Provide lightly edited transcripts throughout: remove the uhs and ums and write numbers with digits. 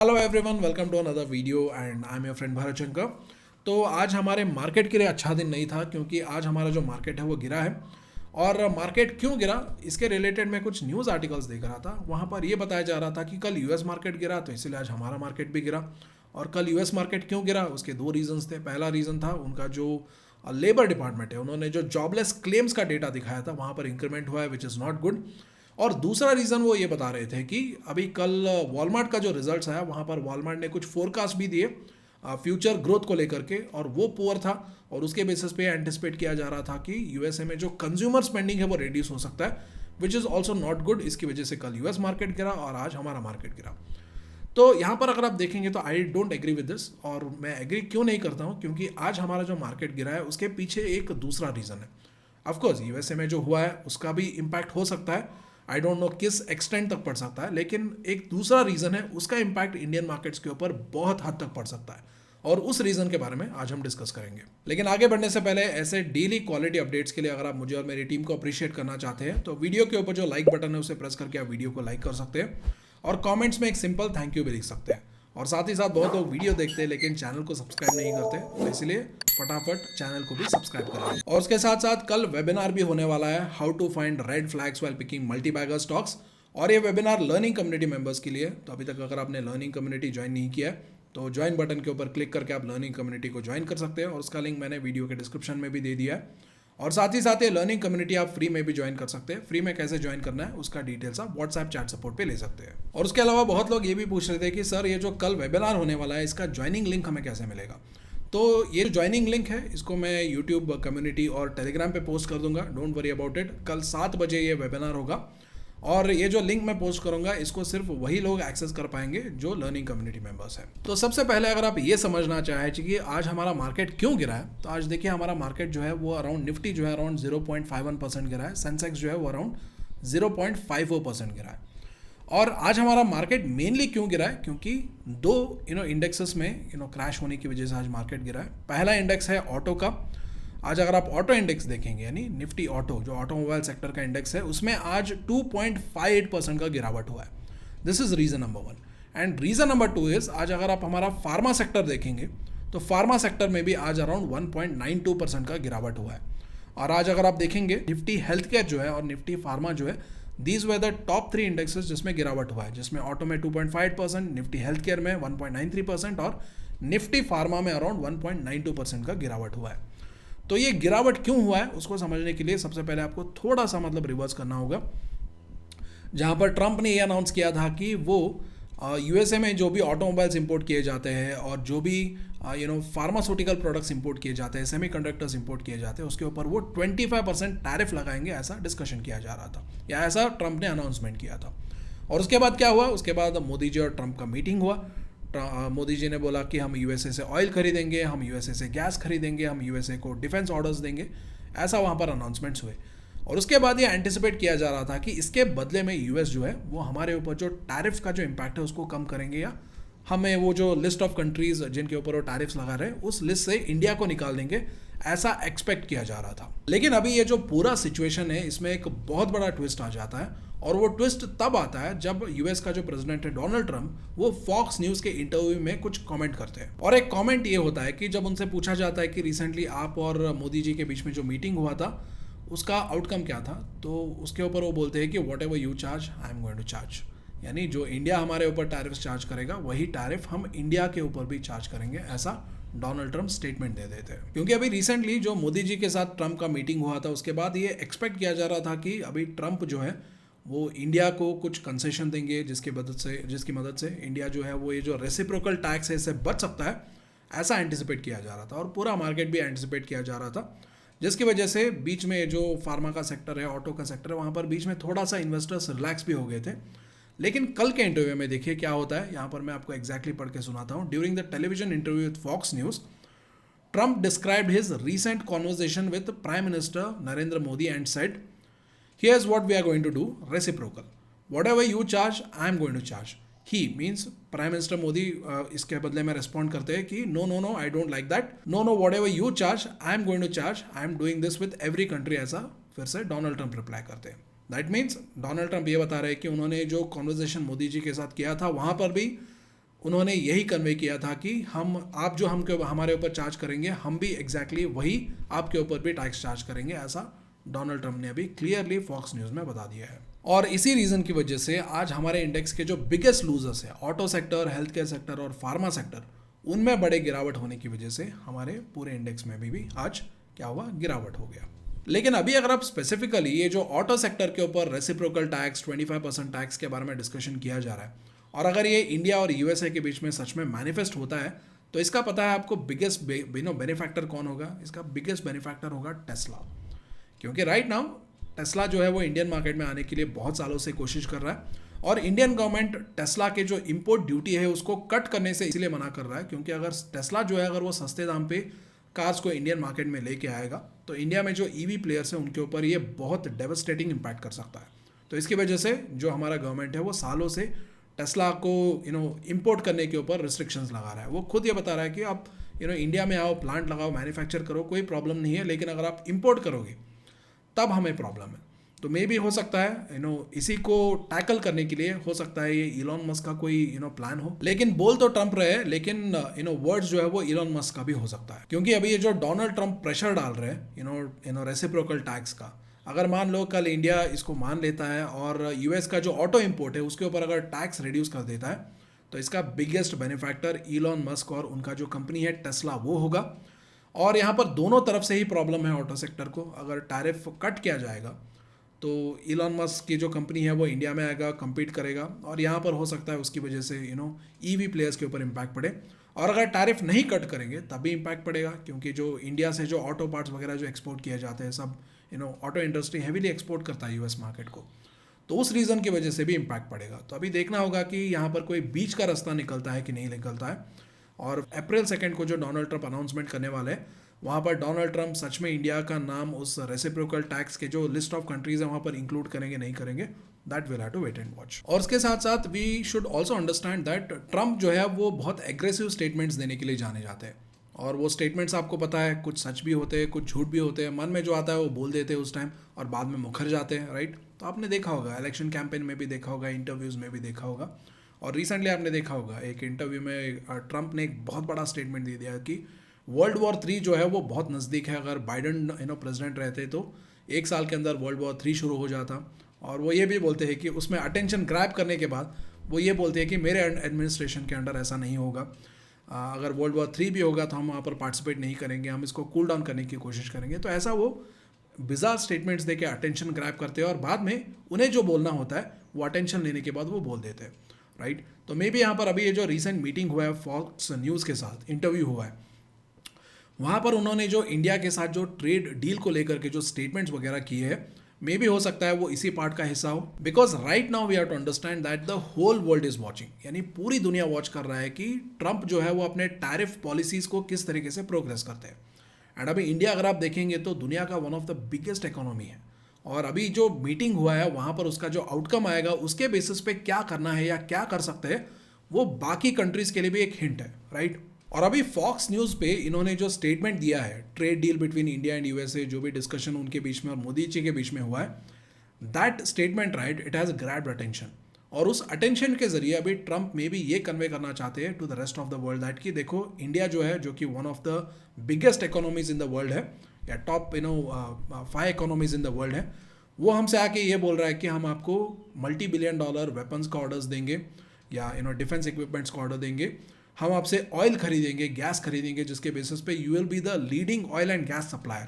Hello everyone, welcome to another video and I am your friend Bharat Shankar. तो आज हमारे market के लिए अच्छा दिन नहीं था क्योंकि आज हमारा जो मार्केट है वो गिरा है। और मार्केट क्यों गिरा इसके रिलेटेड मैं कुछ न्यूज़ आर्टिकल्स देख रहा था, वहाँ पर ये बताया जा रहा था कि कल यूएस मार्केट गिरा तो इसलिए आज हमारा मार्केट भी गिरा। और कल यूएस मार्केट क्यों गिरा उसके दो रीजंस थे। पहला रीज़न था उनका जो लेबर डिपार्टमेंट है, उन्होंने जो जॉबलेस क्लेम्स का डेटा दिखाया था वहाँ पर इंक्रीमेंट हुआ है विच इज़ नॉट गुड। और दूसरा रीज़न वो ये बता रहे थे कि अभी कल वॉलमार्ट का जो रिजल्ट्स आया वहाँ पर वॉलमार्ट ने कुछ फोरकास्ट भी दिए फ्यूचर ग्रोथ को लेकर के, और वो पुअर था। और उसके बेसिस पे एंटिसिपेट किया जा रहा था कि यूएसए में जो कंज्यूमर स्पेंडिंग है वो रिड्यूस हो सकता है, which is also not good. इसकी वजह से कल यूएस मार्केट गिरा और आज हमारा मार्केट गिरा। तो यहाँ पर अगर आप देखेंगे तो I don't agree with this. और मैं एग्री क्यों नहीं करता हूँ, क्योंकि आज हमारा जो मार्केट गिरा है उसके पीछे एक दूसरा रीज़न है। ऑफकोर्स यूएसए में जो हुआ है उसका भी इम्पैक्ट हो सकता है, आई डोंट नो किस एक्सटेंट तक पड़ सकता है, लेकिन एक दूसरा रीज़न है उसका इम्पैक्ट इंडियन मार्केट्स के ऊपर बहुत हद तक पड़ सकता है। और उस रीज़न के बारे में आज हम डिस्कस करेंगे। लेकिन आगे बढ़ने से पहले ऐसे डेली क्वालिटी अपडेट्स के लिए अगर आप मुझे और मेरी टीम को अप्रिशिएट करना चाहते हैं तो वीडियो के ऊपर जो लाइक बटन है उसे प्रेस करके आप वीडियो को लाइक कर सकते हैं और कमेंट्स में एक सिंपल थैंक यू भी लिख सकते हैं। और साथ ही साथ बहुत लोग वीडियो देखते हैं लेकिन चैनल को सब्सक्राइब नहीं करते, तो इसलिए फटाफट चैनल को भी सब्सक्राइब करें। और उसके साथ साथ कल वेबिनार भी होने वाला है, how to find red flags while picking multibagger stocks. और ये वेबिनार लर्निंग कम्युनिटी मेंबर्स के लिए, तो अभी तक अगर आपने लर्निंग कम्युनिटी ज्वाइन नहीं किया है तो ज्वाइन बटन के ऊपर क्लिक करके आप लर्निंग कम्युनिटी को ज्वाइन कर सकते हैं, और उसका लिंक मैंने वीडियो के डिस्क्रिप्शन में भी दे दिया है। और साथ ही साथ ये लर्निंग कम्युनिटी आप फ्री में भी ज्वाइन कर सकते हैं। फ्री में कैसे ज्वाइन करना है उसका डिटेल्स आप व्हाट्सएप चैट सपोर्ट पे ले सकते हैं। और उसके अलावा बहुत लोग ये भी पूछ रहे थे कि सर ये जो कल वेबिनार होने वाला है इसका ज्वाइनिंग लिंक हमें कैसे मिलेगा। तो ये जो ज्वाइनिंग लिंक है इसको मैं यूट्यूब कम्युनिटी और टेलीग्राम पे पोस्ट कर दूंगा, डोंट वरी अबाउट इट। कल 7 बजे ये वेबिनार होगा और ये जो लिंक मैं पोस्ट करूंगा इसको सिर्फ वही लोग एक्सेस कर पाएंगे जो लर्निंग कम्युनिटी मेंबर्स हैं। तो सबसे पहले अगर आप ये समझना चाहें कि आज हमारा मार्केट क्यों गिरा है, तो आज देखिए हमारा मार्केट जो है वो अराउंड निफ्टी जो है अराउंड 0.51% गिरा है, सेंसेक्स जो है वो अराउंड 0.54% गिरा है। और आज हमारा मार्केट मेनली क्यों गिरा है, क्योंकि दो इंडेक्सेस में क्रैश होने की वजह से आज मार्केट गिरा है। पहला इंडेक्स है ऑटो का। आज अगर आप ऑटो इंडेक्स देखेंगे यानी निफ्टी ऑटो जो ऑटोमोबाइल सेक्टर का इंडेक्स है उसमें आज 2.58% का गिरावट हुआ है। This is reason number 1। And reason number 2 is आज अगर आप हमारा फार्मा सेक्टर देखेंगे तो फार्मा सेक्टर में भी आज अराउंड 1.92% का गिरावट हुआ है। और आज अगर आप देखेंगे निफ्टी हेल्थ केयर जो है और निफ्टी फार्मा जो है, these way the top 3 indexes जिसमें गिरावट हुआ है, जिसमें ऑटो में 2.5%, निफ्टी हेल्थ केयर में 1.93% और निफ्टी फार्मा में अराउंड 1.92% का गिरावट हुआ है। तो ये गिरावट क्यों हुआ है उसको समझने के लिए सबसे पहले आपको थोड़ा सा रिवर्स करना होगा। जहां पर ट्रंप ने ये अनाउंस किया था कि वो यूएसए में जो भी ऑटोमोबाइल्स इंपोर्ट किए जाते हैं और जो भी फार्मास्यूटिकल प्रोडक्ट्स इंपोर्ट किए जाते हैं, सेमीकंडक्टर्स इंपोर्ट किए जाते हैं, उसके ऊपर वो 25% टैरिफ लगाएंगे, ऐसा डिस्कशन किया जा रहा था या ऐसा ट्रंप ने अनाउंसमेंट किया था। और उसके बाद क्या हुआ, उसके बाद मोदी जी और ट्रंप का मीटिंग हुआ। मोदी जी ने बोला कि हम यूएसए से ऑयल खरीदेंगे, हम यूएसए से गैस खरीदेंगे, हम यूएसए को डिफेंस ऑर्डर्स देंगे, ऐसा वहाँ पर अनाउंसमेंट्स हुए। और उसके बाद ये एंटिसिपेट किया जा रहा था कि इसके बदले में यूएस जो है वो हमारे ऊपर जो टैरिफ का जो इम्पैक्ट है उसको कम करेंगे, या हमें वो जो लिस्ट ऑफ कंट्रीज जिनके ऊपर वो टैरिफ्स लगा रहे हैं उस लिस्ट से इंडिया को निकाल देंगे, ऐसा एक्सपेक्ट किया जा रहा था। लेकिन अभी ये जो पूरा सिचुएशन है इसमें एक बहुत बड़ा ट्विस्ट आ जाता है, और वो ट्विस्ट तब आता है जब यूएस का जो प्रेसिडेंट है डोनाल्ड ट्रंप वो फॉक्स न्यूज़ के इंटरव्यू में कुछ कमेंट करते हैं। और एक कमेंट ये होता है कि जब उनसे पूछा जाता है कि रिसेंटली आप और मोदी जी के बीच में जो मीटिंग हुआ था उसका आउटकम क्या था, तो उसके ऊपर वो बोलते हैं कि whatever you charge I am going to charge. यानी जो इंडिया हमारे ऊपर टैरिफ चार्ज करेगा वही टैरिफ हम इंडिया के ऊपर भी चार्ज करेंगे, ऐसा डोनाल्ड ट्रंप स्टेटमेंट दे देते हैं। क्योंकि अभी रिसेंटली जो मोदी जी के साथ ट्रंप का मीटिंग हुआ था उसके बाद ये एक्सपेक्ट किया जा रहा था कि अभी ट्रंप जो है वो इंडिया को कुछ कंसेशन देंगे जिसकी मदद से इंडिया जो है वो ये जो रेसिप्रोकल टैक्स है इससे बच सकता है, ऐसा एंटिसिपेट किया जा रहा था। और पूरा मार्केट भी एंटिसिपेट किया जा रहा था, जिसकी वजह से बीच में जो फार्मा का सेक्टर है, ऑटो का सेक्टर है, वहाँ पर बीच में थोड़ा सा इन्वेस्टर्स रिलैक्स भी हो गए थे। लेकिन कल के इंटरव्यू में देखिए क्या होता है, यहाँ पर मैं आपको एग्जैक्टली पढ़ के सुनाता हूँ। During the television interview with Fox News, Trump described his recent conversation with prime minister Narendra Modi and said, here's what we are going to do, reciprocal, whatever you charge I am going to charge. He means prime minister Modi इसके बदले में respond करते हैं कि no no no I don't like that, no no whatever you charge I am going to charge, I am doing this with every country, ऐसा फिर से Donald Trump reply करते हैं। दैट मीन्स डोनाल्ड ट्रंप ये बता रहे हैं कि उन्होंने जो कॉन्वर्जेशन मोदी जी के साथ किया था वहाँ पर भी उन्होंने यही कन्वे किया था कि आप जो हमारे ऊपर चार्ज करेंगे, हम भी एग्जैक्टली वही आपके ऊपर भी टैक्स चार्ज करेंगे, ऐसा डोनाल्ड ट्रंप ने अभी क्लियरली फॉक्स न्यूज़ में बता दिया है। और इसी रीज़न की वजह से आज हमारे इंडेक्स के जो बिगेस्ट लूजर्स है, auto sector, health care sector और फार्मा सेक्टर, उनमें बड़े गिरावट होने की वजह से हमारे पूरे इंडेक्स में भी आज क्या हुआ, गिरावट हो गया। लेकिन अभी अगर आप स्पेसिफिकली ये जो ऑटो सेक्टर के ऊपर रेसिप्रोकल टैक्स 25% टैक्स के बारे में डिस्कशन किया जा रहा है, और अगर ये इंडिया और यूएसए के बीच में सच में मैनिफेस्ट होता है, तो इसका पता है आपको बिगेस्ट बेनिफैक्टर कौन होगा? इसका बिगेस्ट बेनिफैक्टर होगा टेस्ला। क्योंकि राइट नाउ टेस्ला जो है वो इंडियन मार्केट में आने के लिए बहुत सालों से कोशिश कर रहा है, और इंडियन गवर्नमेंट टेस्ला के जो इंपोर्ट ड्यूटी है उसको कट करने से इसलिए मना कर रहा है क्योंकि अगर टेस्ला जो है अगर वो सस्ते दाम पे कार्स को इंडियन मार्केट में लेके आएगा तो इंडिया में जो ईवी प्लेयर्स हैं उनके ऊपर ये बहुत डेवस्टेटिंग इम्पैक्ट कर सकता है। तो इसकी वजह से जो हमारा गवर्नमेंट है वो सालों से टेस्ला को इंपोर्ट करने के ऊपर रिस्ट्रिक्शंस लगा रहा है। वो खुद ये बता रहा है कि आप इंडिया में आओ, प्लांट लगाओ, मैन्युफैक्चर करो, कोई प्रॉब्लम नहीं है, लेकिन अगर आप इंपोर्ट करोगे तब हमें प्रॉब्लम है। तो मे भी हो सकता है इसी को टैकल करने के लिए हो सकता है ये इलॉन मस्क का कोई प्लान हो। लेकिन बोल तो ट्रंप रहे, लेकिन वर्ड्स जो है वो इलॉन मस्क का भी हो सकता है, क्योंकि अभी ये जो डोनाल्ड ट्रंप प्रेशर डाल रहे हैं रेसिप्रोकल टैक्स का, अगर मान लो कल इंडिया इसको मान लेता है और यूएस का जो ऑटो इंपोर्ट है उसके ऊपर अगर टैक्स रिड्यूस कर देता है, तो इसका बिगेस्ट बेनिफैक्टर इलॉन मस्क और उनका जो कंपनी है टेस्ला वो होगा। और यहाँ पर दोनों तरफ से ही प्रॉब्लम है ऑटो सेक्टर को। अगर टैरिफ कट किया जाएगा तो इलॉन मस्क की जो कंपनी है वो इंडिया में आएगा, compete करेगा, और यहाँ पर हो सकता है उसकी वजह से ईवी प्लेयर्स के ऊपर इम्पैक्ट पड़े। और अगर टैरिफ नहीं कट करेंगे तब भी इम्पैक्ट पड़ेगा, क्योंकि जो इंडिया से जो ऑटो पार्ट्स वगैरह जो एक्सपोर्ट किए जाते हैं सब ऑटो इंडस्ट्री हैवीली एक्सपोर्ट करता है यूएस मार्केट को, तो उस रीज़न की वजह से भी इम्पैक्ट पड़ेगा। तो अभी देखना होगा कि यहाँ पर कोई बीच का रास्ता निकलता है कि नहीं निकलता है। और अप्रैल 2 को जो डोनाल्ड ट्रंप अनाउंसमेंट करने वाले हैं वहाँ पर डोनाल्ड ट्रंप सच में इंडिया का नाम उस रेसिप्रोकल टैक्स के जो लिस्ट ऑफ कंट्रीज है वहाँ पर इंक्लूड करेंगे नहीं करेंगे, that will have to wait and watch. और उसके साथ साथ we should also understand that Trump जो है वो बहुत एग्रेसिव स्टेटमेंट्स देने के लिए जाने जाते हैं, और वो स्टेटमेंट्स आपको पता है कुछ सच भी होते हैं, कुछ झूठ भी होते हैं, मन में जो आता है वो बोल देते हैं उस टाइम और बाद में मुखर जाते हैं, राइट। तो आपने देखा होगा, इलेक्शन कैंपेन में भी देखा होगा, इंटरव्यूज़ में भी देखा होगा, और रिसेंटली आपने देखा होगा एक इंटरव्यू में ट्रंप ने एक बहुत बड़ा स्टेटमेंट दे दिया कि वर्ल्ड वॉर 3 जो है वो बहुत नज़दीक है। अगर बाइडन प्रेसिडेंट रहते तो 1 साल के अंदर वर्ल्ड वॉर 3 शुरू हो जाता। और वो ये भी बोलते हैं कि उसमें अटेंशन ग्रैब करने के बाद वो ये बोलते हैं कि मेरे एडमिनिस्ट्रेशन के अंडर ऐसा नहीं होगा, अगर वर्ल्ड वॉर 3 भी होगा तो हम वहाँ पर पार्टिसिपेट नहीं करेंगे, हम इसको कूल डाउन करने की कोशिश करेंगे। तो ऐसा वो बिजार स्टेटमेंट्स दे के अटेंशन ग्रैब करते हैं और बाद में उन्हें जो बोलना होता है वो अटेंशन लेने के बाद वो बोल देते हैं, राइट। तो मे बी यहाँ पर अभी ये जो रिसेंट मीटिंग हुआ है फॉक्स न्यूज़ के साथ, इंटरव्यू हुआ है, वहाँ पर उन्होंने जो इंडिया के साथ जो ट्रेड डील को लेकर के जो स्टेटमेंट्स वगैरह किए हैं, मे भी हो सकता है वो इसी पार्ट का हिस्सा हो। Because right now we have to understand that the whole world is watching, यानी पूरी दुनिया वॉच कर रहा है कि ट्रंप जो है वो अपने टैरिफ पॉलिसीज़ को किस तरीके से प्रोग्रेस करते हैं। एंड अभी इंडिया अगर आप देखेंगे तो दुनिया का one of the biggest economy है, और अभी जो मीटिंग हुआ है वहाँ पर उसका जो आउटकम आएगा उसके बेसिस पे क्या करना है या क्या कर सकते हैं वो बाकी कंट्रीज़ के लिए भी एक हिंट है, राइट। और अभी फॉक्स न्यूज़ पे इन्होंने जो स्टेटमेंट दिया है, trade deal between India and USA, जो भी डिस्कशन उनके बीच में और मोदी जी के बीच में हुआ है, that statement right it has grabbed attention. और उस अटेंशन के जरिए अभी ट्रंप में भी ये कन्वे करना चाहते हैं to the rest of the world that कि देखो इंडिया जो है, जो कि one of the biggest economies in the world है, या top 5 economies in the world है, वो हमसे आके ये बोल रहा है कि हम आपको $multi-billion वेपन्स का ऑर्डर्स देंगे या डिफेंस इक्विपमेंट्स का ऑर्डर देंगे, हम आपसे ऑयल खरीदेंगे, गैस खरीदेंगे, जिसके बेसिस पे you will be the leading oil and gas supplier.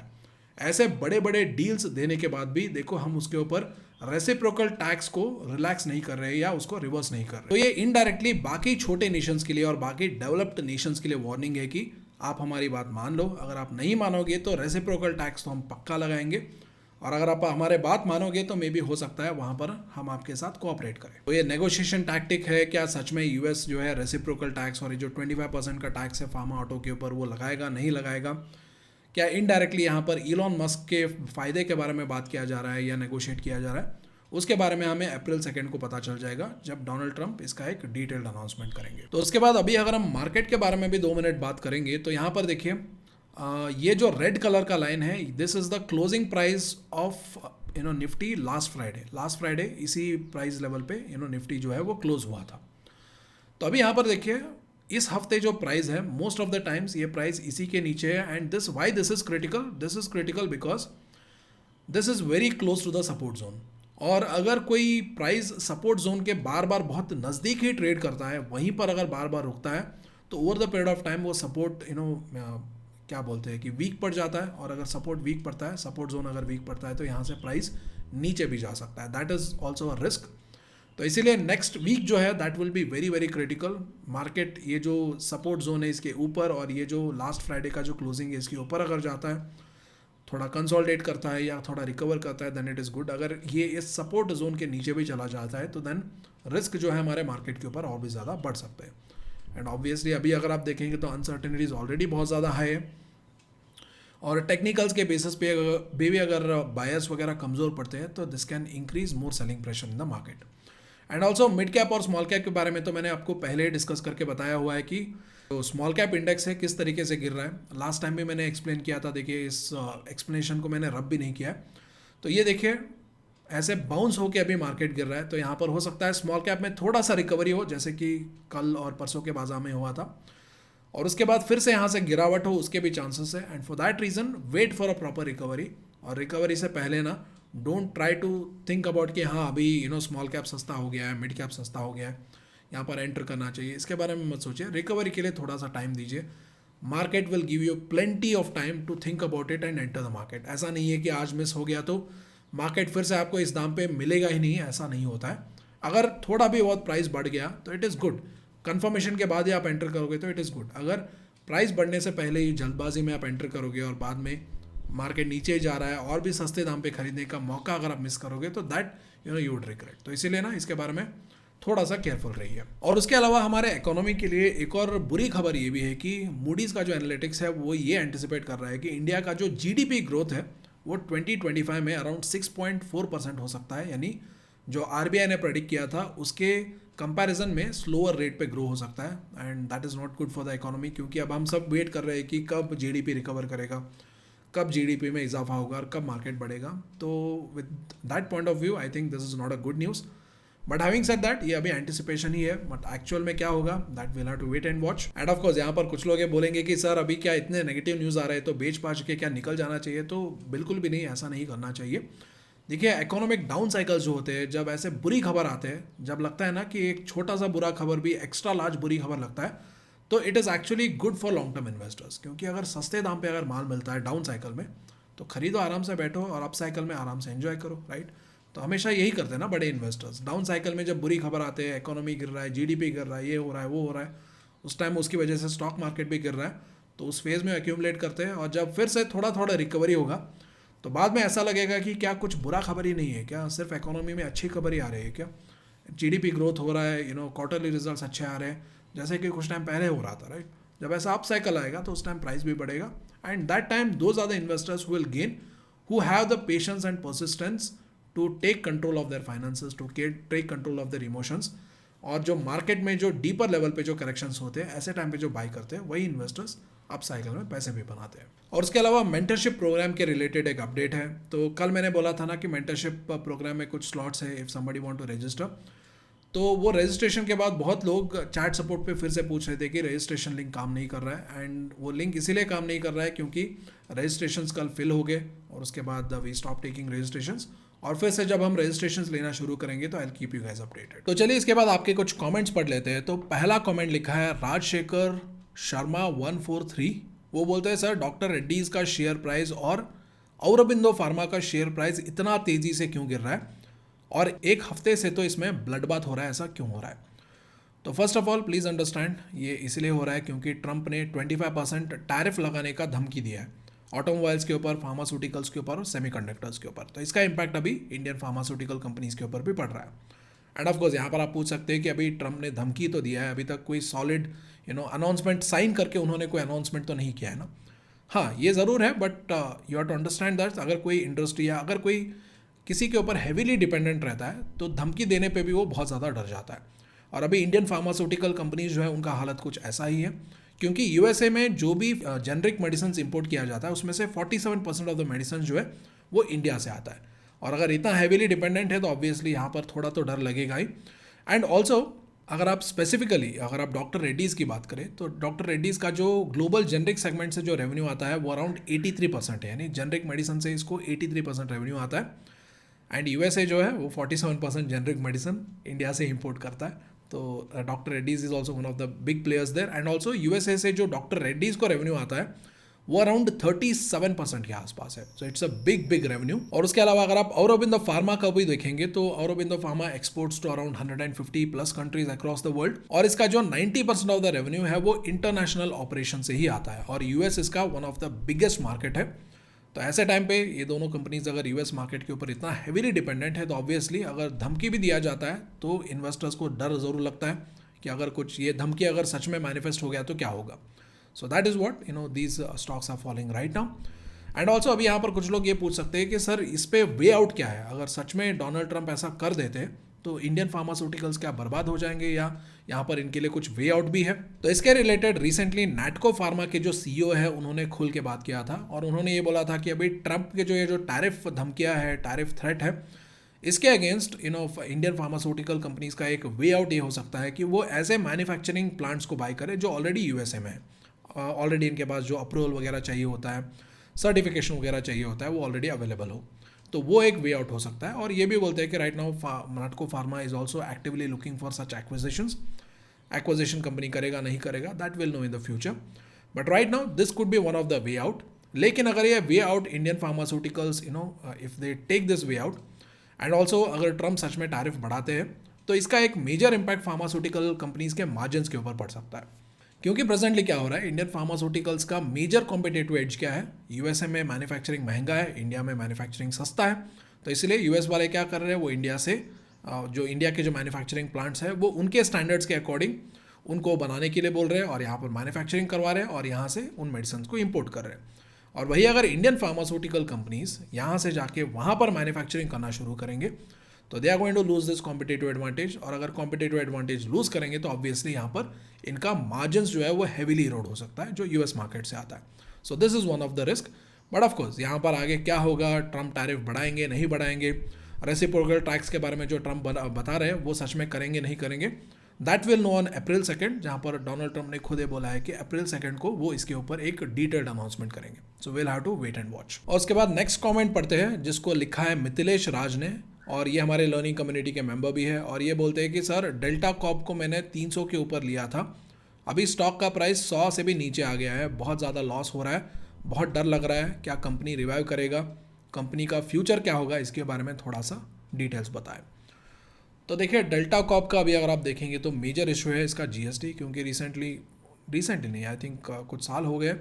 ऐसे बड़े बड़े डील्स देने के बाद भी देखो हम उसके ऊपर रेसिप्रोकल टैक्स को रिलैक्स नहीं कर रहे या उसको रिवर्स नहीं कर रहे। तो ये इनडायरेक्टली बाकी छोटे नेशंस के लिए और बाकी डेवलप्ड नेशंस के लिए वार्निंग है कि आप हमारी बात मान लो, अगर आप नहीं मानोगे तो रेसिप्रोकल टैक्स तो हम पक्का लगाएंगे, और अगर आप हमारे बात मानोगे तो मे भी हो सकता है वहाँ पर हम आपके साथ कोऑपरेट करें। तो ये नेगोशिएशन टैक्टिक है, क्या सच में यूएस जो है रेसिप्रोकल टैक्स और ये जो 25% का टैक्स है फार्मा ऑटो के ऊपर वो लगाएगा नहीं लगाएगा, क्या इनडायरेक्टली यहाँ पर इलॉन मस्क के फ़ायदे के बारे में बात किया जा रहा है या नेगोशिएट किया जा रहा है, उसके बारे में हमें अप्रैल 2 को पता चल जाएगा जब डोनाल्ड ट्रंप इसका एक डिटेल्ड अनाउंसमेंट करेंगे। तो उसके बाद अभी अगर हम मार्केट के बारे में भी 2 मिनट बात करेंगे तो यहाँ पर देखिए ये जो रेड कलर का लाइन है, this is the closing price of Nifty last Friday इसी प्राइस लेवल पे निफ्टी जो है वो क्लोज हुआ था। तो अभी यहाँ पर देखिए इस हफ्ते जो प्राइस है मोस्ट ऑफ द टाइम्स ये प्राइस इसी के नीचे है, and this why this is critical because this is very close to the support zone. और अगर कोई प्राइस सपोर्ट जोन के बार बार बहुत नज़दीक ही ट्रेड करता है, वहीं पर अगर बार बार रुकता है, तो over the period of time वो सपोर्ट क्या बोलते हैं कि वीक पड़ जाता है। और अगर सपोर्ट वीक पड़ता है, सपोर्ट जोन अगर वीक पड़ता है, तो यहाँ से प्राइस नीचे भी जा सकता है। That is also a risk. तो इसीलिए नेक्स्ट वीक जो है that will be very very critical. Market ये जो सपोर्ट जोन है इसके ऊपर, और ये जो लास्ट फ्राइडे का जो क्लोजिंग है इसके ऊपर अगर जाता है, थोड़ा कंसोलिडेट करता है या थोड़ा रिकवर करता है, देन इट इज़ गुड। अगर ये इस सपोर्ट जोन के नीचे भी चला जाता है, तो देन रिस्क जो है हमारे मार्केट के ऊपर और भी ज़्यादा बढ़ सकते हैं। एंड ऑब्वियसली अभी अगर आप देखेंगे तो अनसर्टेनिटीज़ ऑलरेडी बहुत ज़्यादा हाई है, और टेक्निकल्स के बेसिस पे भी अगर बायर्स वगैरह कमज़ोर पड़ते हैं, तो this can increase more selling pressure in the market. And also mid cap और स्मॉल कैप के बारे में तो मैंने आपको पहले डिस्कस करके बताया हुआ है कि तो स्मॉल कैप इंडेक्स है किस तरीके से गिर रहा है। लास्ट टाइम भी मैंने एक्सप्लेन किया था, देखिए इस एक्सप्लेनेशन को मैंने रब भी नहीं किया है। तो ये देखिए ऐसे बाउंस होके अभी मार्केट गिर रहा है, तो यहाँ पर हो सकता है स्मॉल कैप में थोड़ा सा रिकवरी हो, जैसे कि कल और परसों के बाजार में हुआ था, और उसके बाद फिर से यहाँ से गिरावट हो, उसके भी चांसेस है। And for that reason wait for a proper recovery. और रिकवरी से पहले ना don't try to think about कि हाँ अभी स्मॉल कैप सस्ता हो गया है, मिड कैप सस्ता हो गया है, यहाँ पर एंटर करना चाहिए, इसके बारे में मत सोचिए। रिकवरी के लिए थोड़ा सा टाइम दीजिए। Market will give you plenty of time to think about it and enter the market. ऐसा नहीं है कि आज मिस हो गया तो मार्केट फिर से आपको इस दाम पे मिलेगा ही नहीं, ऐसा नहीं होता है। अगर थोड़ा भी बहुत प्राइस बढ़ गया तो इट इज़ गुड, कन्फर्मेशन के बाद ही आप एंटर करोगे तो इट इज़ गुड। अगर प्राइस बढ़ने से पहले ही जल्दबाजी में आप एंटर करोगे और बाद में मार्केट नीचे जा रहा है और भी सस्ते दाम पे खरीदने का मौका अगर आप मिस करोगे, तो दैट यू वुड रिग्रेट। तो इसीलिए ना इसके बारे में थोड़ा सा केयरफुल रहिए। और उसके अलावा हमारे इकोनॉमी के लिए एक और बुरी खबर ये भी है कि मूडीज़ का जो एनालिटिक्स है वो ये एंटिसिपेट कर रहा है कि इंडिया का जो जीडीपी ग्रोथ है वो 2025 में अराउंड 6.4% हो सकता है, यानी जो आरबीआई ने प्रेडिक्ट किया था उसके कंपैरिजन में स्लोअर रेट पे ग्रो हो सकता है। And that is not good for the economy, क्योंकि अब हम सब वेट कर रहे हैं कि कब जीडीपी रिकवर करेगा, कब जीडीपी में इजाफा होगा और कब मार्केट बढ़ेगा। तो with that point of view I think this is not a good news. But having said that ये अभी एंटिसिपेशन ही है, बट एक्चुअल में क्या होगा that will have to wait and watch. And of course यहाँ पर कुछ लोग ये बोलेंगे कि सर अभी क्या इतने नेगेटिव न्यूज़ आ रहे हैं तो बेच बाच के क्या निकल जाना चाहिए, तो बिल्कुल भी नहीं, ऐसा नहीं करना चाहिए। देखिए इकोनॉमिक डाउन साइकिल्स जो होते हैं, जब ऐसे बुरी खबर आते हैं, जब लगता है ना कि एक छोटा सा बुरा खबर भी एक्स्ट्रा लार्ज बुरी खबर लगता है, तो it is actually good for long term investors. क्योंकि अगर सस्ते दाम पे अगर माल मिलता है डाउन साइकिल में, तो खरीदो, आराम से बैठो और अप साइकिल में आराम से एंजॉय करो, राइट। तो हमेशा यही करते हैं ना बड़े इन्वेस्टर्स, डाउन साइकिल में जब बुरी खबर आते हैं, इकोनॉमी गिर रहा है, जीडीपी गिर रहा है, ये हो रहा है, वो हो रहा है, उस टाइम उसकी वजह से स्टॉक मार्केट भी गिर रहा है, तो उस फेज़ में एक्यूमुलेट करते हैं। और जब फिर से थोड़ा थोड़ा रिकवरी होगा तो बाद में ऐसा लगेगा कि क्या कुछ बुरा खबर ही नहीं है क्या, सिर्फ इकोनॉमी में अच्छी खबर ही आ रही है क्या, जीडीपी ग्रोथ हो रहा है, क्वार्टरली रिजल्ट्स अच्छे आ रहे हैं, जैसे कि कुछ टाइम पहले हो रहा था, राइट। जब ऐसा अप साइकिल आएगा तो उस टाइम प्राइस भी बढ़ेगा, and that time those are the investors will gain who have the patience and persistence to take control of their finances, to take control of their emotions। और जो market में जो deeper level पे जो corrections होते हैं, ऐसे time पे जो बाई करते हैं, वही इन्वेस्टर्स अप साइकिल में पैसे भी बनाते हैं। और उसके अलावा मेंटरशिप प्रोग्राम के रिलेटेड एक अपडेट है। तो कल मैंने बोला था ना कि मेंटरशिप प्रोग्राम में कुछ स्लॉट्स है, if somebody want to register. तो वो रजिस्ट्रेशन के बाद बहुत लोग चैट सपोर्ट पे फिर से पूछ रहे थे कि रजिस्ट्रेशन लिंक काम नहीं कर रहा है, एंड वो लिंक इसीलिए काम नहीं कर रहा है क्योंकि रजिस्ट्रेशंस कल फिल हो गए, और उसके बाद वी स्टॉप टेकिंग रजिस्ट्रेशंस। और फिर से जब हम रजिस्ट्रेशंस लेना शुरू करेंगे तो I will keep you guys updated. तो चलिए इसके बाद आपके कुछ कमेंट्स पढ़ लेते हैं। तो पहला कमेंट लिखा है राजशेखर शर्मा 143। वो बोलते हैं सर डॉक्टर रेड्डीज़ का शेयर प्राइस और औरबिंदो फार्मा का शेयर प्राइस इतना तेज़ी से क्यों गिर रहा है, और एक हफ्ते से तो इसमें ब्लड बाथ हो रहा है, ऐसा क्यों हो रहा है। तो first of all please understand, ये इसलिए हो रहा है क्योंकि ट्रंप ने 25% टैरिफ लगाने का धमकी दिया है ऑटोमोबाइल्स के ऊपर, फार्मास्यूटिकल्स के ऊपर और सेमीकंडक्टर्स के ऊपर। तो इसका इम्पैक्ट अभी इंडियन फार्मास्यूटिकल कंपनीज़ के ऊपर भी पड़ रहा है। एंड ऑफ कोर्स यहाँ पर आप पूछ सकते हैं कि अभी ट्रंप ने धमकी तो दिया है, अभी तक कोई सॉलिड अनाउंसमेंट साइन करके उन्होंने कोई अनाउंसमेंट तो नहीं किया है ना। हाँ ये ज़रूर है, but you have to understand that अगर कोई इंडस्ट्री या अगर कोई किसी के ऊपर हैवीली डिपेंडेंट रहता है तो धमकी देने पे भी वो बहुत ज़्यादा डर जाता है। और अभी इंडियन फार्मास्यूटिकल कंपनीज जो है उनका हालत कुछ ऐसा ही है, क्योंकि यूएसए में जो भी जेनरिक मेडिसिन इंपोर्ट किया जाता है उसमें से 47% ऑफ द मेडिसिन जो है वो इंडिया से आता है। और अगर इतना हैवीली डिपेंडेंट है तो ऑब्वियसली यहाँ पर थोड़ा तो डर लगेगा ही। एंड ऑल्सो अगर आप स्पेसिफिकली अगर आप डॉक्टर रेड्डीज़ की बात करें तो डॉक्टर रेड्डीज़ का जो ग्लोबल जेनरिक सेगमेंट से जो रेवेन्यू आता है वो अराउंड 83% है, यानी जेनरिक मेडिसिन से इसको 83% रेवेन्यू आता है। एंड यूएसए जो है वो 47% जेनरिक मेडिसिन इंडिया से इंपोर्ट करता है। तो doctor Reddy's is also one of the big players there. And also USA से जो डॉक्टर रेड्डीज़ को रेवेन्यू आता है वो अराउंड 37% के आसपास है। So it's a big big revenue. और उसके अलावा अगर आप औरोबिंदो फार्मा का भी देखेंगे तो Aurobindo pharma exports to around 150 plus countries across the world, और इसका जो 90% ऑफ द रेवेन्यू है वो इंटरनेशनल ऑपरेशन से ही आता है, और यूएस इसका one of the biggest market है। तो ऐसे टाइम पे ये दोनों कंपनीज अगर यूएस मार्केट के ऊपर इतना हैवीली डिपेंडेंट है तो ऑब्वियसली अगर धमकी भी दिया जाता है तो इन्वेस्टर्स को डर ज़रूर लगता है कि अगर कुछ ये धमकी अगर सच में मैनिफेस्ट हो गया तो क्या होगा। So that is what these stocks are following right now. And also अभी यहाँ पर कुछ लोग ये पूछ सकते हैं कि सर इस पे वे आउट क्या है, अगर सच में डोनाल्ड ट्रंप ऐसा कर देते तो इंडियन फार्मास्यूटिकल्स क्या बर्बाद हो जाएंगे, या यहाँ पर इनके लिए कुछ वे आउट भी है। तो इसके रिलेटेड रिसेंटली नैटको फार्मा के जो सीईओ है उन्होंने खुल के बात किया था, और उन्होंने ये बोला था कि अभी ट्रंप के जो ये जो टैरिफ धमकियाँ है, टैरिफ थ्रेट है, इसके अगेंस्ट इंडियन फार्मास्यूटिकल कंपनीज का एक वे आउट ये हो सकता है कि वो ऐसे मैन्युफैक्चरिंग प्लांट्स को बाय करें जो ऑलरेडी यूएसए में है, ऑलरेडी इनके पास जो अप्रूवल वगैरह चाहिए होता है, सर्टिफिकेशन वगैरह चाहिए होता है, वो ऑलरेडी अवेलेबल हो, तो वो एक वे आउट हो सकता है। और ये भी बोलते हैं कि right now Natco pharma is also actively looking for such acquisitions. Acquisition company करेगा नहीं करेगा that will know in the future, but right now this could be one of the way out. लेकिन अगर ये way out Indian pharmaceuticals if they take this way out, and also अगर Trump सच में tariff बढ़ाते हैं तो इसका एक मेजर इंपैक्ट फार्मास्यूटिकल कंपनीज के मार्जिन्स के ऊपर पड़ सकता है। क्योंकि प्रेजेंटली क्या हो रहा है, इंडियन फार्मास्यूटिकल्स का मेजर कॉम्पिटेटिव एज क्या है, यूएसए में मैन्युफैक्चरिंग महंगा है, इंडिया में मैन्युफैक्चरिंग सस्ता है। तो इसलिए यूएस वाले क्या कर रहे हैं, वो इंडिया से जो इंडिया के जो मैन्युफैक्चरिंग प्लांट्स हैं वो उनके स्टैंडर्ड्स के अकॉर्डिंग उनको बनाने के लिए बोल रहे हैं, और यहाँ पर मैन्युफैक्चरिंग करवा रहे हैं, और यहाँ से उन मेडिसिन को इम्पोर्ट कर रहे हैं। और वही अगर इंडियन फार्मास्यूटिकल कंपनीज यहाँ से जाके वहाँ पर मैन्युफैक्चरिंग करना शुरू करेंगे तो they are going to lose this competitive advantage, और अगर कॉम्पिटेटिव एडवांटेज लूज करेंगे तो ऑब्वियसली यहाँ पर इनका मार्जिन्स जो है वो हैवीली इरोड हो सकता है जो यूएस मार्केट से आता है। So this is one of the risk. But of course यहाँ पर आगे क्या होगा, ट्रंप टैरिफ बढ़ाएंगे नहीं बढ़ाएंगे, रेसिप्रोकल टैक्स के बारे में जो ट्रंप बता रहे हैं वो सच में करेंगे नहीं करेंगे, that will know on April 2, जहाँ पर डोनाल्ड ट्रंप ने खुद ही बोला है कि अप्रैल 2 को वो इसके ऊपर एक डिटेल्ड अनाउंसमेंट करेंगे। So will have to wait and watch. और उसके बाद नेक्स्ट कमेंट पढ़ते हैं जिसको लिखा है मिथिलेश राज ने, और ये हमारे लर्निंग कम्युनिटी के मेंबर भी है, और ये बोलते हैं कि सर डेल्टा कॉप को मैंने 300 के ऊपर लिया था, अभी स्टॉक का प्राइस 100 से भी नीचे आ गया है, बहुत ज़्यादा लॉस हो रहा है, बहुत डर लग रहा है, क्या कंपनी रिवाइव करेगा, कंपनी का फ्यूचर क्या होगा, इसके बारे में थोड़ा सा डिटेल्स बताएं। तो देखिए डेल्टा कॉप का अभी अगर आप देखेंगे तो मेजर इशू है इसका जीएसटी, क्योंकि रिसेंटली नहीं आई थिंक कुछ साल हो गए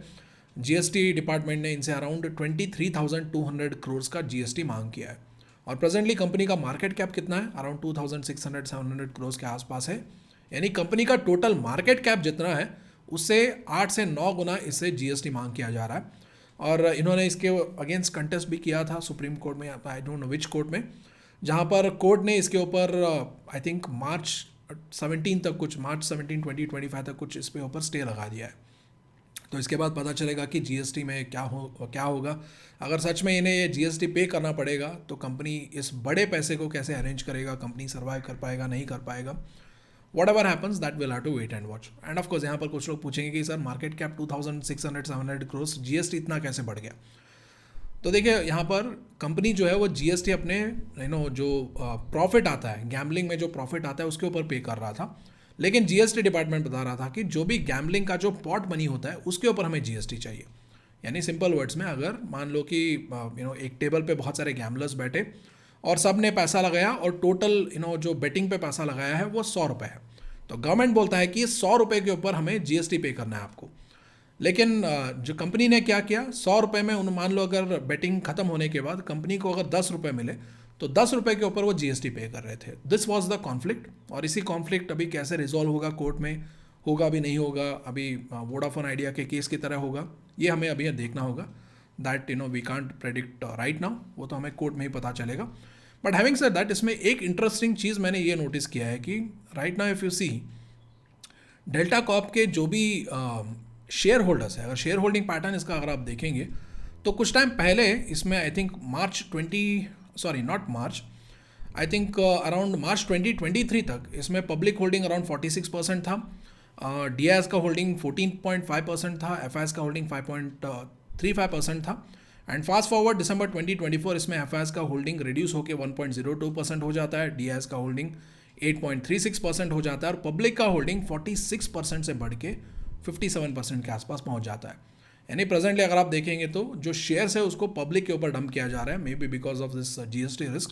जीएसटी डिपार्टमेंट ने इनसे अराउंड 23,200 करोड़ का जीएसटी मांग किया है, और प्रेजेंटली कंपनी का मार्केट कैप कितना है, अराउंड 2,600-700 करोड़ के आसपास है, यानी कंपनी का टोटल मार्केट कैप जितना है उससे 8 से 9 गुना इससे जीएसटी मांग किया जा रहा है। और इन्होंने इसके अगेंस्ट कंटेस्ट भी किया था सुप्रीम कोर्ट में, I don't know which court में, जहाँ पर कोर्ट ने इसके ऊपर आई थिंक मार्च 17 तक कुछ, मार्च 17, 2025 तक कुछ इस पे ऊपर स्टे लगा दिया है। तो इसके बाद पता चलेगा कि जीएसटी में क्या होगा। अगर सच में इन्हें ये जीएसटी पे करना पड़ेगा तो कंपनी इस बड़े पैसे को कैसे अरेंज करेगा, कंपनी सर्वाइव कर पाएगा नहीं कर पाएगा, whatever happens that will have to wait and watch. And of course यहाँ पर कुछ लोग पूछेंगे कि sir market cap 2,600-700 crore, GST इतना कैसे बढ़ गया। तो देखिए यहाँ पर कंपनी जो है वो जीएसटी अपने जो प्रॉफिट आता है, गैम्बलिंग में जो प्रॉफिट आता है उसके ऊपर पे कर रहा था, लेकिन जीएसटी डिपार्टमेंट बता रहा था कि जो भी गैम्बलिंग का जो पॉट मनी होता है उसके ऊपर हमें जीएसटी चाहिए। यानी सिंपल वर्ड्स में अगर मान लो कि एक टेबल पे बहुत सारे गैम्बलर्स बैठे और सब ने पैसा लगाया और टोटल जो बेटिंग पे पैसा लगाया है वो 100 रुपये है, तो गवर्नमेंट बोलता है कि 100 रुपये के ऊपर हमें जीएसटी पे करना है आपको। लेकिन जो कंपनी ने क्या किया, 100 रुपये में मान लो अगर बेटिंग खत्म होने के बाद कंपनी को अगर 10 रुपये मिले तो 10 रुपये के ऊपर वो जीएसटी पे कर रहे थे। दिस वाज द कॉन्फ्लिक्ट, और इसी कॉन्फ्लिक्ट अभी कैसे रिजॉल्व होगा, कोर्ट में होगा भी नहीं होगा, अभी वोडाफोन आइडिया के केस की तरह होगा, ये हमें अभी देखना होगा। That we can't predict right now, वो तो हमें कोर्ट में ही पता चलेगा। बट हैविंग सेड दैट, इसमें एक इंटरेस्टिंग चीज़ मैंने ये नोटिस किया है कि right now if you see delta corp के जो भी शेयर होल्डर्स है, अगर शेयर होल्डिंग पैटर्न इसका अगर आप देखेंगे तो कुछ टाइम पहले इसमें I think I think around March 2023 तक इसमें पब्लिक होल्डिंग अराउंड 46% था, डी का होल्डिंग 14.5% था, एफ का होल्डिंग 5.35% था। एंड फास्ट फॉरवर्ड दिसंबर 2024 इसमें एफ का होल्डिंग रिड्यूस होकर 1.02% हो जाता है, डी का होल्डिंग 8.36% हो जाता है और पब्लिक का होल्डिंग 46% से बढ़ के 57% के आसपास पहुंच जाता है। यानी प्रेजेंटली अगर आप देखेंगे तो जो शेयर्स है उसको पब्लिक के ऊपर डंप किया जा रहा है, may be because of this GST risk.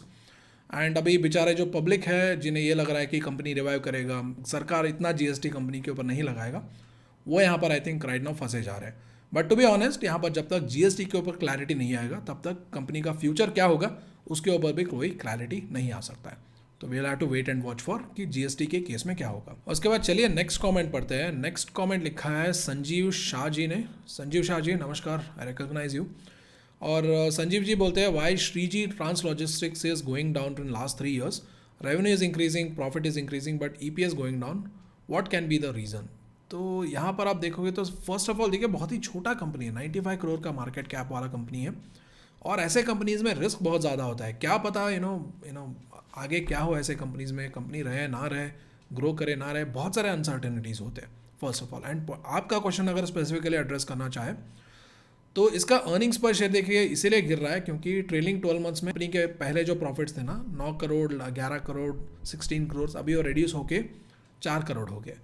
And अभी बेचारे जो पब्लिक है जिन्हें ये लग रहा है कि कंपनी रिवाइव करेगा, सरकार इतना जीएसटी कंपनी के ऊपर नहीं लगाएगा, वो यहाँ पर आई थिंक राइट नाउ फंसे जा रहे हैं। बट टू बी ऑनेस्ट यहाँ पर जब तक जीएसटी के ऊपर क्लैरिटी नहीं आएगा तब तक कंपनी का फ्यूचर क्या होगा उसके ऊपर भी कोई क्लैरिटी नहीं आ सकता है। तो we have to wait and watch for कि जीएसटी के केस में क्या होगा। उसके बाद चलिए नेक्स्ट कमेंट पढ़ते हैं। नेक्स्ट कमेंट लिखा है संजीव शाह जी ने। संजीव शाह जी नमस्कार, आई रिकॉग्नाइज यू। और संजीव जी बोलते हैं why Shreeji trans logistics is going down in last 3 years, revenue is increasing, profit is increasing but EPS going down, what can be the reason. तो यहाँ पर आप देखोगे तो फर्स्ट ऑफ ऑल देखिए बहुत ही छोटा कंपनी है, 95 करोड़ का मार्केट कैप वाला कंपनी है और ऐसे कंपनीज़ में रिस्क बहुत ज़्यादा होता है। क्या पता यू नो आगे क्या हो ऐसे कंपनीज़ में, कंपनी रहे ना रहे, ग्रो करे ना रहे, बहुत सारे अनसर्टेनिटीज़ होते हैं फर्स्ट ऑफ ऑल। एंड आपका क्वेश्चन अगर स्पेसिफिकली एड्रेस करना चाहे तो इसका अर्निंग्स पर शेयर देखिए इसीलिए गिर रहा है क्योंकि ट्रेलिंग 12 मंथ्स में कंपनी के पहले जो प्रॉफिट्स थे ना 9 करोड़, 11 करोड़, 16 करोड़, अभी वो रिड्यूस होके 4 करोड़ हो गए।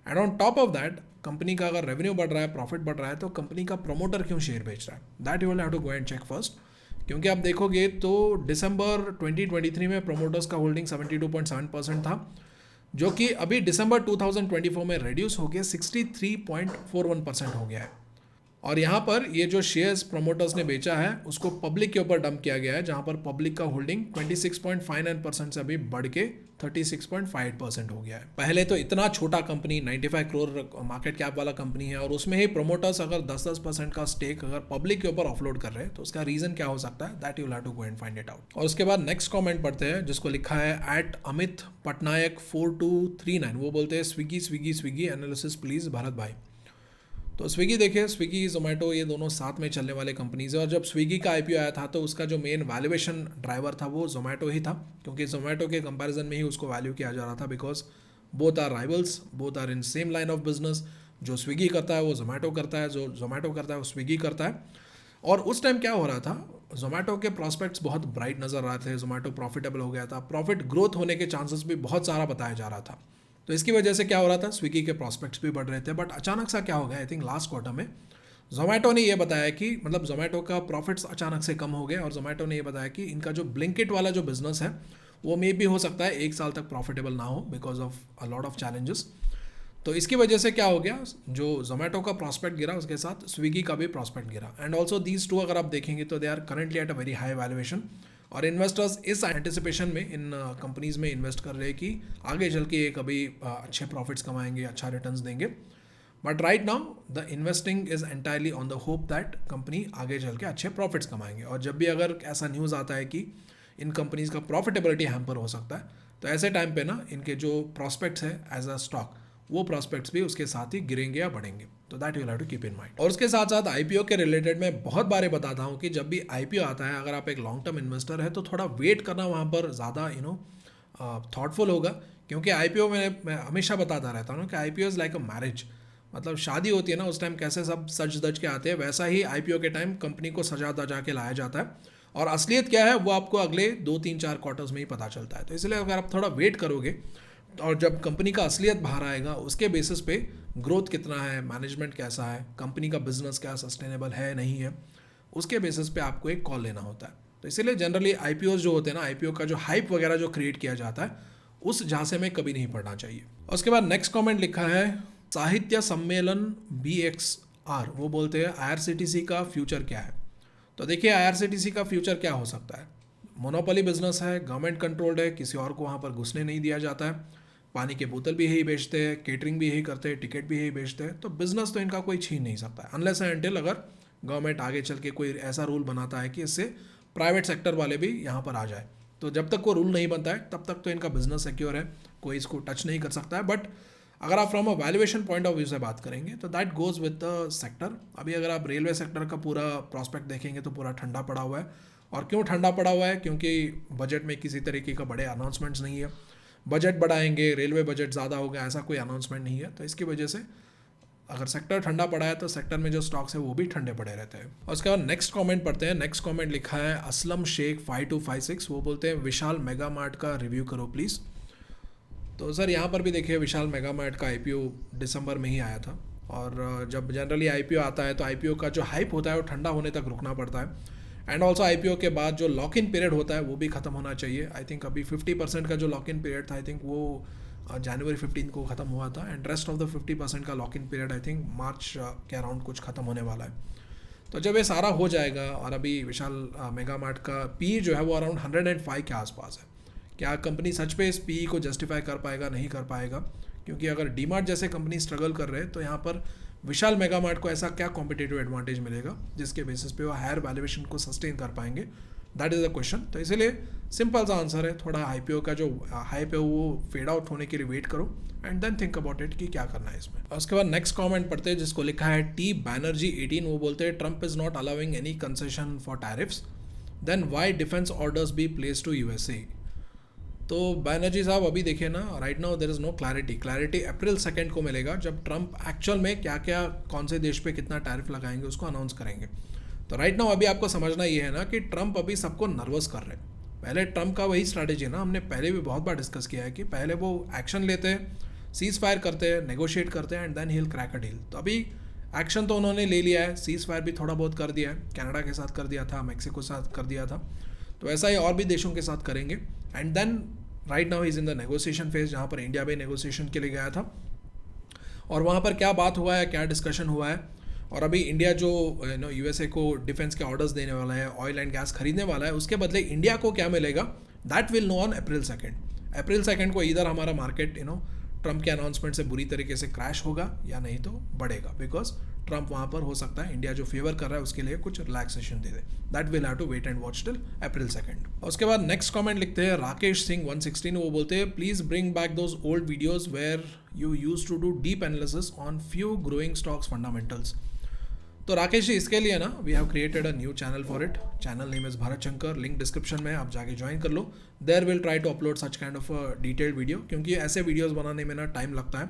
And on top of that company का अगर रेवेन्यू बढ़ रहा है, प्रॉफिट बढ़ रहा है, तो कंपनी का प्रमोटर क्यों शेयर बेच रहा है, that you will have to go and check first. क्योंकि आप देखोगे तो दिसंबर 2023 में प्रमोटर्स का होल्डिंग 72.7% था, जो कि अभी दिसंबर 2024 में रिड्यूस हो गया 63.41% हो गया है। और यहाँ पर ये जो शेयर्स प्रमोटर्स ने बेचा है उसको पब्लिक के ऊपर डंप किया गया है, जहाँ पर पब्लिक का होल्डिंग 26.59% से अभी बढ़ के 36.58% हो गया है। पहले तो इतना छोटा कंपनी 95 करोड़ मार्केट कैप वाला कंपनी है और उसमें ही प्रमोटर्स अगर 10% का स्टेक अगर पब्लिक के ऊपर ऑफलोड कर रहे हैं तो उसका रीजन क्या हो सकता है, that you will have to go and find it out. और उसके बाद नेक्स्ट कॉमेंट पढ़ते हैं जिसको लिखा है एट अमित पटनायक 4239। वो बोलते हैं Swiggy Swiggy Swiggy analysis please Bharat भाई। तो स्विगी देखिए, स्विगी जोमेटो ये दोनों साथ में चलने वाले कंपनीज है और जब स्विगी का आईपीओ आया था तो उसका जो मेन वैल्यूएशन ड्राइवर था वो जोमेटो ही था, क्योंकि जोमेटो के कंपैरिजन में ही उसको वैल्यू किया जा रहा था because both are rivals, both are in same line of business. जो स्विगी करता है वो जोमेटो करता है, जो जोमेटो करता है वो स्विगी करता है। और उस टाइम क्या हो रहा था, जोमेटो के प्रॉस्पेक्ट्स बहुत ब्राइट नज़र आ रहे थे, जोमेटो प्रॉफिटेबल हो गया था, प्रॉफिट ग्रोथ होने के चांसेस भी बहुत सारा बताया जा रहा था। तो इसकी वजह से क्या हो रहा था, स्विगी के प्रॉस्पेक्ट्स भी बढ़ रहे थे। बट अचानक सा क्या हो गया, आई थिंक लास्ट क्वार्टर में जोमेटो ने ये बताया कि मतलब जोमेटो का प्रॉफिट्स अचानक से कम हो गए और जोमेटो ने ये बताया कि इनका जो ब्लिंकिट वाला जो बिजनेस है वो मे भी हो सकता है 1 साल तक प्रॉफिटेबल ना हो because of a lot of challenges. तो इसकी वजह से क्या हो गया, जो जोमेटो का प्रॉस्पेक्ट गिरा उसके साथ स्विगी का भी प्रॉस्पेक्ट गिरा। एंड ऑल्सो दीज टू अगर आप देखेंगे तो they are currently at a very high valuation और इन्वेस्टर्स इस एंटिसिपेशन में इन कंपनीज में इन्वेस्ट कर रहे हैं कि आगे चल के ये कभी अच्छे प्रॉफिट्स कमाएंगे, अच्छा रिटर्न्स देंगे। But right now the investing is entirely on the hope that company आगे चल के अच्छे प्रॉफिट्स कमाएंगे। और जब भी अगर ऐसा न्यूज़ आता है कि इन कंपनीज का प्रॉफिटेबिलिटी हैम्पर हो सकता है तो ऐसे टाइम पे ना इनके जो प्रॉस्पेक्ट्स है एज अ स्टॉक वो प्रॉस्पेक्ट्स भी उसके साथ ही गिरेंगे या बढ़ेंगे। तो that you have to keep in mind. और उसके साथ साथ आईपीओ के रिलेटेड मैं बहुत बार बताता हूँ कि जब भी आईपीओ आता है, अगर आप एक लॉन्ग टर्म इन्वेस्टर है तो थोड़ा वेट करना वहाँ पर ज़्यादा थॉटफुल होगा। क्योंकि आईपीओ में मैं हमेशा बताता रहता हूँ कि IPO is like a marriage, मतलब शादी होती है ना उस टाइम कैसे सब सज धज के आते हैं, वैसा ही आईपीओ के टाइम कंपनी को सजा धजा के लाया जाता है और असलियत क्या है वो आपको अगले 2-3-4 क्वार्टर्स में ही पता चलता है। तो इसलिए अगर आप थोड़ा वेट करोगे और जब कंपनी का असलियत बाहर आएगा उसके बेसिस पे ग्रोथ कितना है, मैनेजमेंट कैसा है, कंपनी का बिजनेस क्या सस्टेनेबल है नहीं है, उसके बेसिस पे आपको एक कॉल लेना होता है। तो इसीलिए जनरली आईपीओ जो होते हैं ना, आईपीओ का जो हाइप वगैरह जो क्रिएट किया जाता है उस झांसे में कभी नहीं पड़ना चाहिए। उसके बाद नेक्स्ट कमेंट लिखा है साहित्य सम्मेलन BXR। वो बोलते हैं IRCTC का फ्यूचर क्या है। तो देखिए IRCTC का फ्यूचर क्या हो सकता है, मोनोपोली बिजनेस है, गवर्नमेंट कंट्रोल्ड है, किसी और को वहाँ पर घुसने नहीं दिया जाता है, पानी के बोतल भी यही बेचते हैं, केटरिंग भी यही करते हैं, टिकट भी यही बेचते हैं। तो बिजनेस तो इनका कोई छीन नहीं सकता है अनलेस एंड अनटिल अगर गवर्नमेंट आगे चल के कोई ऐसा रूल बनाता है कि इससे प्राइवेट सेक्टर वाले भी यहाँ पर आ जाए। तो जब तक वो रूल नहीं बनता है तब तक तो इनका बिजनेस सिक्योर है, कोई इसको टच नहीं कर सकता है। बट अगर आप from a valuation point of view से बात करेंगे तो that goes with the sector. अभी अगर आप रेलवे सेक्टर का पूरा प्रॉस्पेक्ट देखेंगे तो पूरा ठंडा पड़ा हुआ है और क्यों ठंडा पड़ा हुआ है? क्योंकि बजट में किसी तरीके का बड़े अनाउंसमेंट्स नहीं है, बजट बढ़ाएंगे, रेलवे बजट ज़्यादा हो गया, ऐसा कोई अनाउंसमेंट नहीं है। तो इसकी वजह से अगर सेक्टर ठंडा पड़ा है तो सेक्टर में जो स्टॉक्स है वो भी ठंडे पड़े रहते हैं। और उसके बाद नेक्स्ट कमेंट पढ़ते हैं। नेक्स्ट कमेंट लिखा है असलम शेख 5256। वो बोलते हैं विशाल मेगा मार्ट का रिव्यू करो प्लीज़। तो सर यहाँ पर भी देखिए, विशाल मेगा मार्ट का आईपीओ दिसंबर में ही आया था, और जब जनरली आईपीओ आता है तो आईपीओ का जो हाइप होता है वो ठंडा होने तक रुकना पड़ता है। एंड ऑल्सो आईपीओ के बाद जो लॉक इन पीरियड होता है वो भी ख़त्म होना चाहिए। आई थिंक अभी 50% का जो लॉक इन पीरियड था, आई थिंक वो जनवरी 15 को ख़त्म हुआ था, एंड रेस्ट ऑफ द 50% का lock in period I think March के अराउंड कुछ ख़त्म होने वाला है। तो जब ये सारा हो जाएगा, और अभी विशाल मेगा मार्ट का पी जो है वो अराउंड 105 के आसपास है, क्या कंपनी सच पे इस पी को जस्टिफाई कर पाएगा? नहीं कर पाएगा, क्योंकि अगर डीमार्ट जैसे कंपनी स्ट्रगल कर रहे हैं तो यहाँ पर विशाल मेगा मार्ट को ऐसा क्या कॉम्पिटिटिव एडवांटेज मिलेगा जिसके बेसिस पे वो हायर वैल्यूएशन को सस्टेन कर पाएंगे? That is the question. तो इसीलिए सिंपल सा आंसर है, थोड़ा आईपीओ का जो हाइप है वो फेड आउट होने के लिए वेट करो and then think about it कि क्या करना है इसमें। और उसके बाद नेक्स्ट कमेंट पढ़ते हैं जिसको लिखा है टी बैनर्जी 18। वो बोलते हैं Trump is not allowing any concession for tariffs, then why defence orders be place to USA. तो बैनर्जी साहब अभी देखिए ना, right now there is no clarity April 2 को मिलेगा, जब ट्रम्प एक्चुअल में क्या क्या कौन से देश पे कितना टैरिफ लगाएंगे उसको अनाउंस करेंगे। तो राइट नाउ अभी आपको समझना ये है ना कि ट्रम्प अभी सबको नर्वस कर रहे हैं। पहले ट्रम्प का वही स्ट्रैटेजी है ना, हमने पहले भी बहुत बार डिस्कस किया है कि पहले वो एक्शन लेते हैं, सीज़ फायर करते हैं, नेगोशिएट करते हैं, and then he will crack a deal. तो अभी एक्शन तो उन्होंने ले लिया है, सीज़ फायर भी थोड़ा बहुत कर दिया है, कनाडा के साथ कर दिया था, मैक्सिको के साथ कर दिया था, तो ऐसा ही और भी देशों के साथ करेंगे। And then right now is in the negotiation phase, जहाँ पर इंडिया भी नेगोशिएशन के लिए गया था, और वहाँ पर क्या बात हुआ है, क्या डिस्कशन हुआ है। और अभी इंडिया जो यूएसए को डिफेंस के ऑर्डर्स देने वाला है, ऑयल एंड गैस खरीदने वाला है, उसके बदले इंडिया को क्या मिलेगा, that will know on April 2। अप्रैल 2 को इधर हमारा मार्केट ट्रम्प के अनाउंसमेंट से बुरी तरीके से क्रैश होगा या नहीं तो बढ़ेगा, बिकॉज ट्रम्प वहाँ पर हो सकता है इंडिया जो फेवर कर रहा है उसके लिए कुछ रिलैक्सेशन दे दे। That will have to wait and watch till April 2। उसके बाद नेक्स्ट कमेंट लिखते हैं राकेश सिंह 116। वो बोलते हैं please bring back those old videos where you use to do deep analysis on few growing stocks fundamentals. तो राकेश जी, इसके लिए ना we have created a new channel for it. Channel name is Bharat Shankar, link description में, आप जाके join कर लो। There will try to upload such kind of detailed video, क्योंकि ऐसे वीडियोस बनाने में ना टाइम लगता है,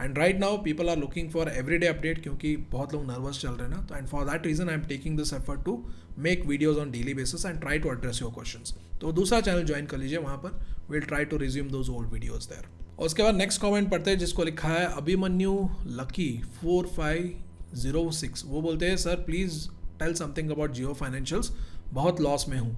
and right now people are looking for everyday update, क्योंकि बहुत लोग नर्वस चल रहे हैं ना। तो and for that reason I am taking this effort to make videos on daily basis and try to address your questions. तो दूसरा चैनल ज्वाइन कर लीजिए, वहाँ पर will try to resume those old videos there. और उसके बाद next comment पढ़ते हैं जिसको लिखा है अभिमन्यु लकी 4506। वो बोलते हैं sir please tell something about Jio financials, बहुत लॉस में हूँ।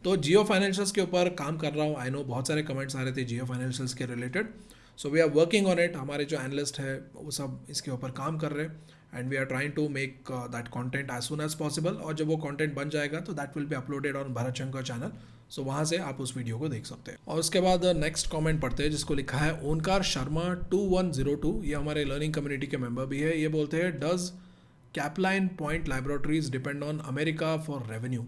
तो जियो फाइनेंशियल्स के ऊपर काम कर रहा हूँ। आई नो बहुत सारे कमेंट्स आ रहे थे जियो फाइनेंशियल्स के related, so we are working on it. हमारे जो एनालिस्ट है वो सब इसके ऊपर काम कर रहे हैं, and we are trying to make that content as soon as possible. और जब वो कंटेंट बन जाएगा तो that will be uploaded on Bharat Shankar channel, so वहाँ से आप उस वीडियो को देख सकते हैं। और उसके बाद नेक्स्ट कमेंट पढ़ते हैं जिसको लिखा है ओंकार शर्मा 2102। ये हमारे लर्निंग कम्युनिटी के मेंबर भी है। ये बोलते हैं does Caplin Point Laboratories depend on America for revenue.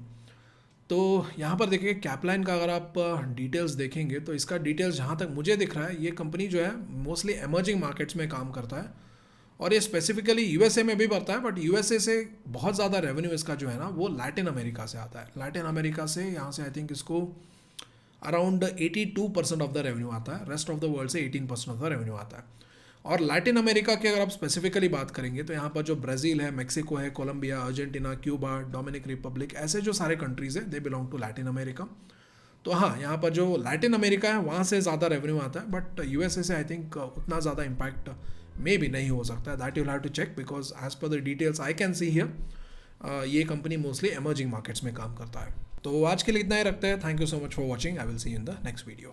तो यहाँ पर देखिए कैपलाइन का अगर आप डिटेल्स देखेंगे तो इसका डिटेल्स जहाँ तक मुझे दिख रहा है, ये कंपनी जो है मोस्टली एमर्जिंग मार्केट्स में काम करता है, और ये स्पेसिफिकली यूएसए में भी बढ़ता है, बट यूएसए से बहुत ज़्यादा रेवेन्यू इसका जो है ना वो लैटिन अमेरिका से आता है। लैटिन अमेरिका से यहाँ से आई थिंक इसको अराउंड 82% ऑफ द रेवेन्यू आता है, रेस्ट ऑफ द वर्ल्ड से 18% ऑफ द रेवेन्यू आता है। और लैटिन अमेरिका की अगर आप स्पेसिफिकली बात करेंगे तो यहाँ पर जो ब्राज़ील है, मेक्सिको है, Colombia, Argentina, Cuba, Dominic Republic, ऐसे जो सारे कंट्रीज़ हैं they belong to Latin America. तो हाँ, यहाँ पर जो लैटिन अमेरिका है वहाँ से ज़्यादा रेवेन्यू आता है, बट यूएसए से आई थिंक उतना ज़्यादा इम्पैक्ट मे भी नहीं हो सकता है। That you will have to check, because as per the details I can see here ये कंपनी मोस्टली एमर्जिंग मार्केट्स में काम करता है। तो आज के लिए इतना ही रखते हैं। Thank you so much for watching. I will see you in the next video.